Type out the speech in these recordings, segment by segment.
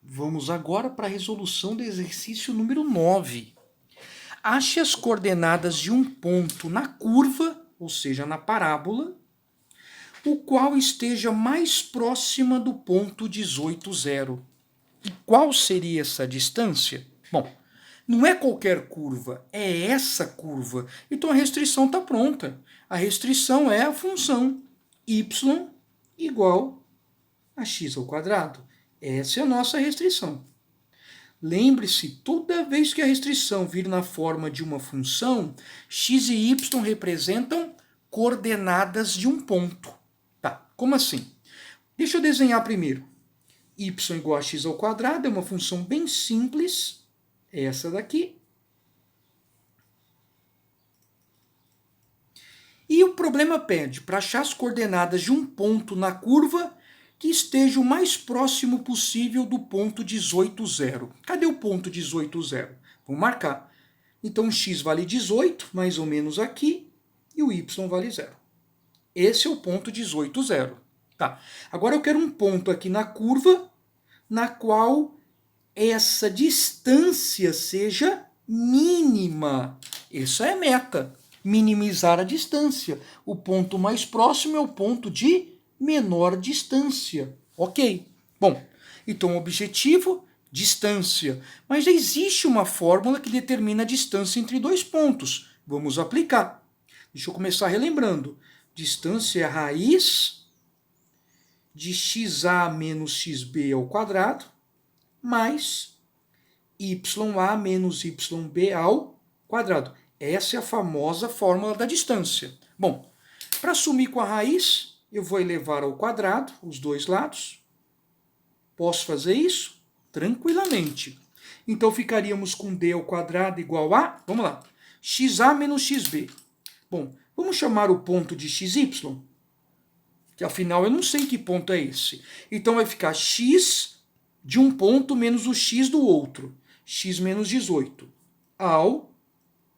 Vamos agora para a resolução do exercício número 9. Ache as coordenadas de um ponto na curva, ou seja, na parábola, o qual esteja mais próxima do ponto 18, 0. E qual seria essa distância? Bom, não é qualquer curva, é essa curva. Então a restrição está pronta. A restrição é a função y igual a x ao quadrado. Essa é a nossa restrição. Lembre-se, toda vez que a restrição vir na forma de uma função, x e y representam coordenadas de um ponto. Tá, como assim? Deixa eu desenhar primeiro. Y igual a x ao quadrado é uma função bem simples, essa daqui. E o problema pede para achar as coordenadas de um ponto na curva que esteja o mais próximo possível do ponto 18, 0. Cadê o ponto 18, 0? Vamos marcar. Então, x vale 18, mais ou menos aqui, e o y vale 0. Esse é o ponto 18, 0. Tá. Agora eu quero um ponto aqui na curva, na qual essa distância seja mínima. Essa é a meta. Minimizar a distância. O ponto mais próximo é o ponto de menor distância. Ok. Bom, então o objetivo, distância. Mas já existe uma fórmula que determina a distância entre dois pontos. Vamos aplicar. Deixa eu começar relembrando. Distância é a raiz de xa menos xb ao quadrado mais ya menos yb ao quadrado. Essa é a famosa fórmula da distância. Bom, para sumir com a raiz, eu vou elevar ao quadrado os dois lados. Posso fazer isso? Tranquilamente. Então ficaríamos com d ao quadrado igual a, vamos lá, xa menos xb. Bom, vamos chamar o ponto de xy, que afinal eu não sei que ponto é esse. Então vai ficar x de um ponto menos o x do outro, x menos 18, ao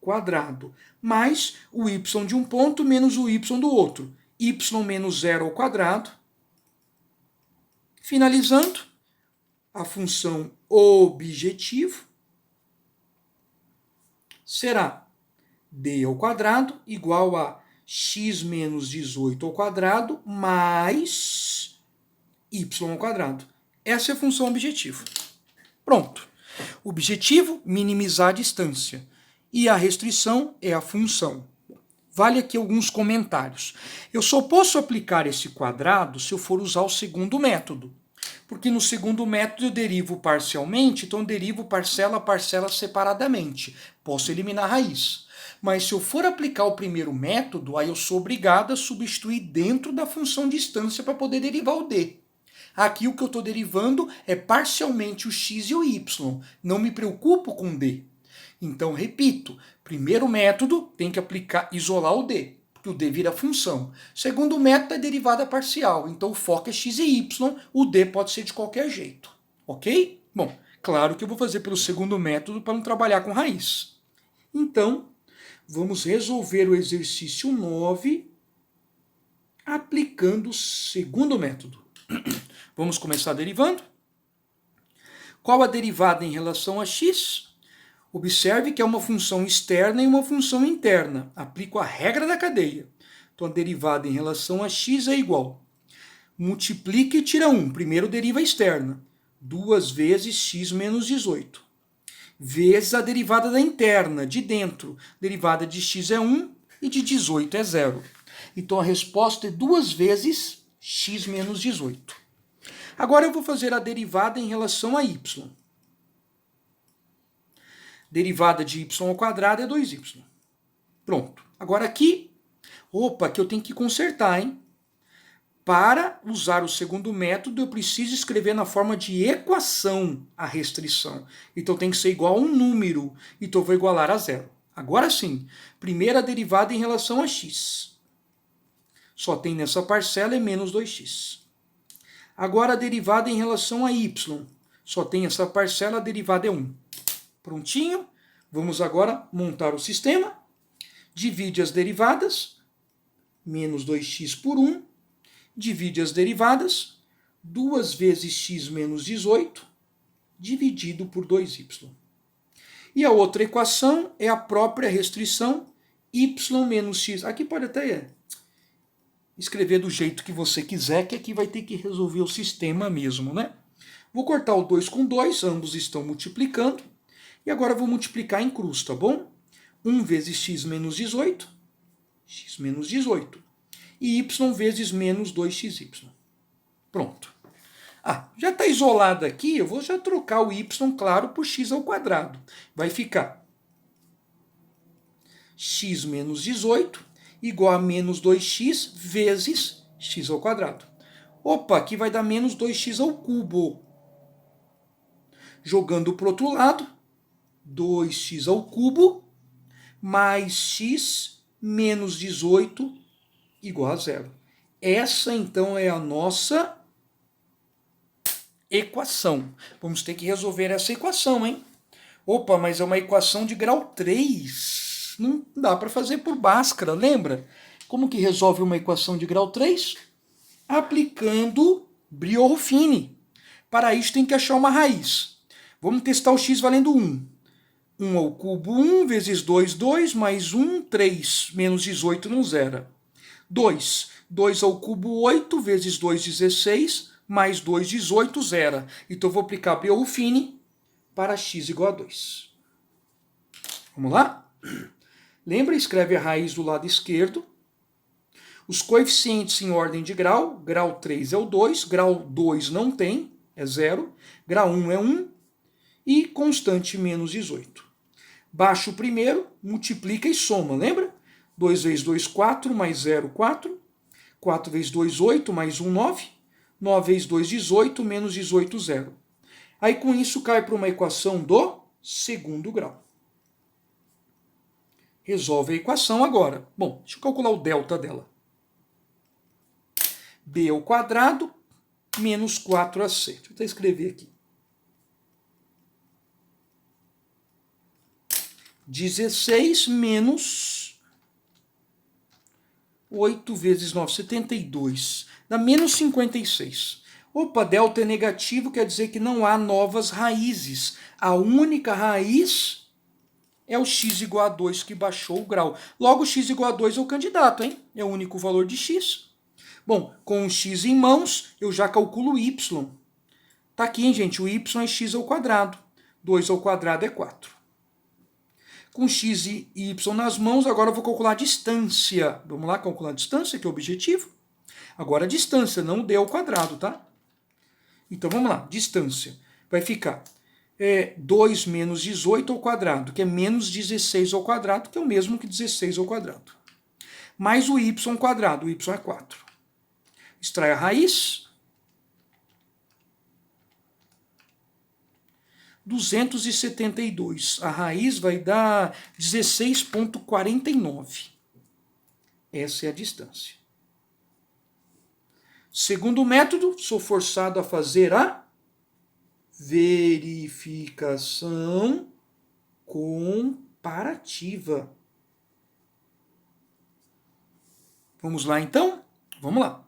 quadrado, mais o y de um ponto menos o y do outro, y menos 0 ao quadrado. Finalizando, a função objetivo será d ao quadrado igual a x menos 18 ao quadrado mais y ao quadrado. Essa é a função objetivo. Pronto. Objetivo, minimizar a distância. E a restrição é a função. Vale aqui alguns comentários. Eu só posso aplicar esse quadrado se eu for usar o segundo método. Porque no segundo método eu derivo parcialmente, então eu derivo parcela a parcela separadamente. Posso eliminar a raiz. Mas se eu for aplicar o primeiro método, aí eu sou obrigado a substituir dentro da função distância para poder derivar o d. Aqui o que eu estou derivando é parcialmente o x e o y. Não me preocupo com d. Então, repito, primeiro método tem que aplicar, isolar o d, porque o d vira função. Segundo método é derivada parcial, então o foco é x e y, o d pode ser de qualquer jeito. Ok? Bom, claro que eu vou fazer pelo segundo método para não trabalhar com raiz. Então, vamos resolver o exercício 9 aplicando o segundo método. Vamos começar derivando. Qual a derivada em relação a x? Observe que é uma função externa e uma função interna. Aplico a regra da cadeia. Então, a derivada em relação a x é igual. Multiplica e tira 1. Primeiro deriva a externa. 2 vezes x menos 18. Vezes a derivada da interna, de dentro. Derivada de x é 1 e de 18 é 0. Então, a resposta é 2 vezes x menos 18. Agora eu vou fazer a derivada em relação a y. Derivada de y ao quadrado é 2y. Pronto. Agora aqui, que eu tenho que consertar, hein? Para usar o segundo método, eu preciso escrever na forma de equação a restrição. Então tem que ser igual a um número. Então eu vou igualar a 0. Agora sim, primeira derivada em relação a x. Só tem nessa parcela é menos 2x. Agora a derivada em relação a y. Só tem essa parcela, a derivada é 1. Prontinho. Vamos agora montar o sistema. Divide as derivadas. Menos 2x por 1. Divide as derivadas. 2 vezes x menos 18. dividido por 2y. E a outra equação é a própria restrição y menos x. Aqui pode até escrever do jeito que você quiser, que aqui vai ter que resolver o sistema mesmo, né? Vou cortar o 2 com 2, ambos estão multiplicando. E agora vou multiplicar em cruz, tá bom? 1 vezes x menos 18, x menos 18. E y vezes menos 2xy. Pronto. Já está isolado aqui, eu vou já trocar o y, claro, por x ao quadrado. Vai ficar x menos 18 igual a menos 2x vezes x ao quadrado. Opa, aqui vai dar menos 2x ao cubo. Jogando para o outro lado, 2x ao cubo mais x menos 18 igual a 0. Essa, então, é a nossa equação. Vamos ter que resolver essa equação, hein? Opa, mas é uma equação de grau 3. Não dá para fazer por Bhaskara, lembra? Como que resolve uma equação de grau 3? Aplicando Brio-Ruffini. Para isso tem que achar uma raiz. Vamos testar o x valendo 1. 1 ao cubo 1 vezes 2, 2, mais 1, 3. Menos 18 não zera. 2. 2 ao cubo 8 vezes 2, 16, mais 2, 18, zera. Então eu vou aplicar Brio-Ruffini para x igual a 2. Vamos lá? Lembra? Escreve a raiz do lado esquerdo. Os coeficientes em ordem de grau. Grau 3 é o 2, grau 2 não tem, é 0. Grau 1 é 1 e constante menos 18. Baixa o primeiro, multiplica e soma, lembra? 2 vezes 2, 4, mais 0, 4. 4 vezes 2, 8, mais 1, 9. 9 vezes 2, 18, menos 18, 0. Aí com isso cai para uma equação do segundo grau. Resolve a equação agora. Bom, deixa eu calcular o delta dela. B ao quadrado menos 4ac. Deixa eu até escrever aqui. 16 menos 8 vezes 9, 72. Dá menos 56. Opa, delta é negativo, quer dizer que não há novas raízes. A única raiz é o x igual a 2 que baixou o grau. Logo, x igual a 2 é o candidato, hein? É o único valor de x. Bom, com o x em mãos, eu já calculo o y. Tá aqui, hein, gente? O y é x ao quadrado. 2 ao quadrado é 4. Com x e y nas mãos, agora eu vou calcular a distância. Vamos lá calcular a distância, que é o objetivo. Agora a distância, não o d ao quadrado, tá? Então vamos lá, distância. Vai ficar 2 menos 18 ao quadrado, que é menos 16 ao quadrado, que é o mesmo que 16 ao quadrado. Mais o y quadrado, o y é 4. Extrai a raiz. 272. A raiz vai dar 16,49. Essa é a distância. Segundo método, sou forçado a fazer a verificação comparativa. Vamos lá, então? Vamos lá.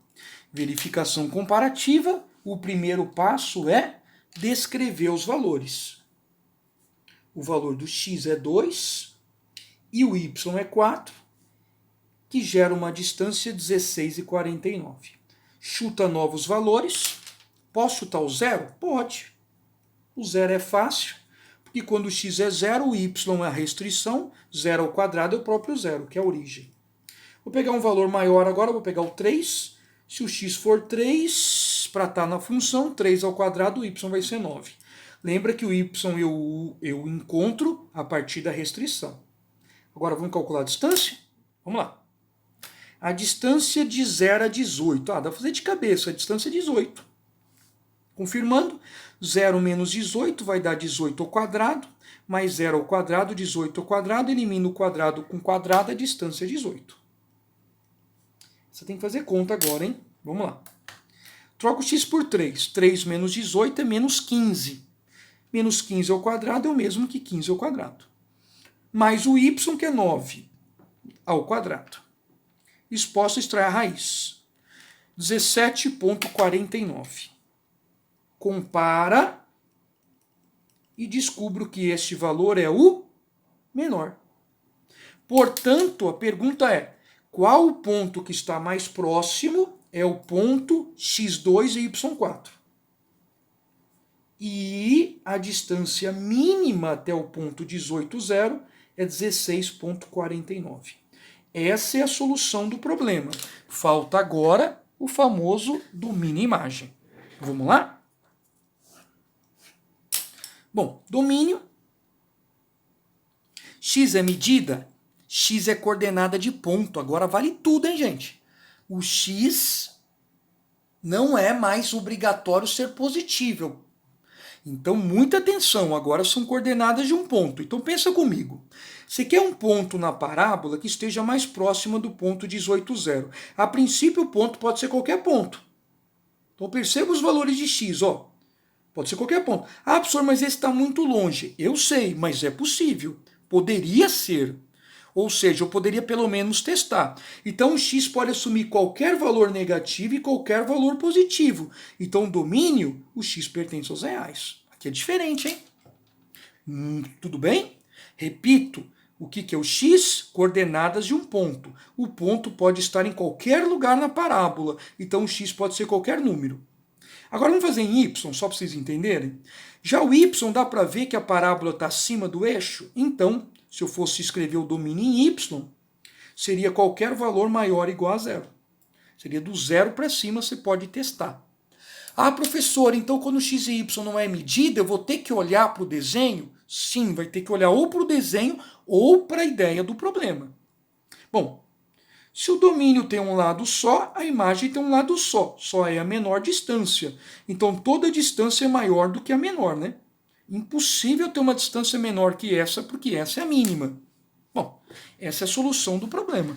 Verificação comparativa, o primeiro passo é descrever os valores. O valor do x é 2 e o y é 4, que gera uma distância de 16,49. Chuta novos valores. Posso chutar o zero? Pode. O zero é fácil, porque quando o x é 0, o y é a restrição, 0 ao quadrado é o próprio zero, que é a origem. Vou pegar um valor maior agora, vou pegar o 3. Se o x for 3, para estar na função, 3 ao quadrado, o y vai ser 9. Lembra que o y eu encontro a partir da restrição. Agora vamos calcular a distância? Vamos lá. A distância de 0 a 18. Dá para fazer de cabeça, a distância é 18. Confirmando, 0 menos 18 vai dar 18 ao quadrado, mais 0 ao quadrado, 18 ao quadrado, elimina o quadrado com quadrado, a distância é 18. Você tem que fazer conta agora, hein? Vamos lá. Troca o x por 3. 3 menos 18 é menos 15. Menos 15 ao quadrado é o mesmo que 15 ao quadrado. Mais o y, que é 9 ao quadrado. Exposto, extrai a raiz. 17,49. Compara e descubro que este valor é o menor. Portanto, a pergunta é, qual o ponto que está mais próximo? É o ponto x2 e y4. E a distância mínima até o ponto 18, 0 é 16,49. Essa é a solução do problema. Falta agora o famoso domínio imagem. Vamos lá? Bom, domínio. X é medida, x é coordenada de ponto. Agora vale tudo, hein, gente? O x não é mais obrigatório ser positivo. Então, muita atenção, agora são coordenadas de um ponto. Então, pensa comigo. Você quer um ponto na parábola que esteja mais próxima do ponto 18, 0. A princípio, o ponto pode ser qualquer ponto. Então, perceba os valores de x, ó. Pode ser qualquer ponto. Ah, professor, mas esse está muito longe. Eu sei, mas é possível. Poderia ser. Ou seja, eu poderia pelo menos testar. Então, o x pode assumir qualquer valor negativo e qualquer valor positivo. Então, o domínio, o x pertence aos reais. Aqui é diferente, hein? Tudo bem? Repito, o que é o x? Coordenadas de um ponto. O ponto pode estar em qualquer lugar na parábola. Então, o x pode ser qualquer número. Agora, vamos fazer em y, só para vocês entenderem. Já o y, dá para ver que a parábola está acima do eixo? Então, se eu fosse escrever o domínio em y, seria qualquer valor maior ou igual a 0. Seria do 0 para cima, você pode testar. Ah, professor, então quando x e y não é medida, eu vou ter que olhar para o desenho? Sim, vai ter que olhar ou para o desenho ou para a ideia do problema. Bom, se o domínio tem um lado só, a imagem tem um lado só é a menor distância. Então toda distância é maior do que a menor, né? Impossível ter uma distância menor que essa, porque essa é a mínima. Bom, essa é a solução do problema.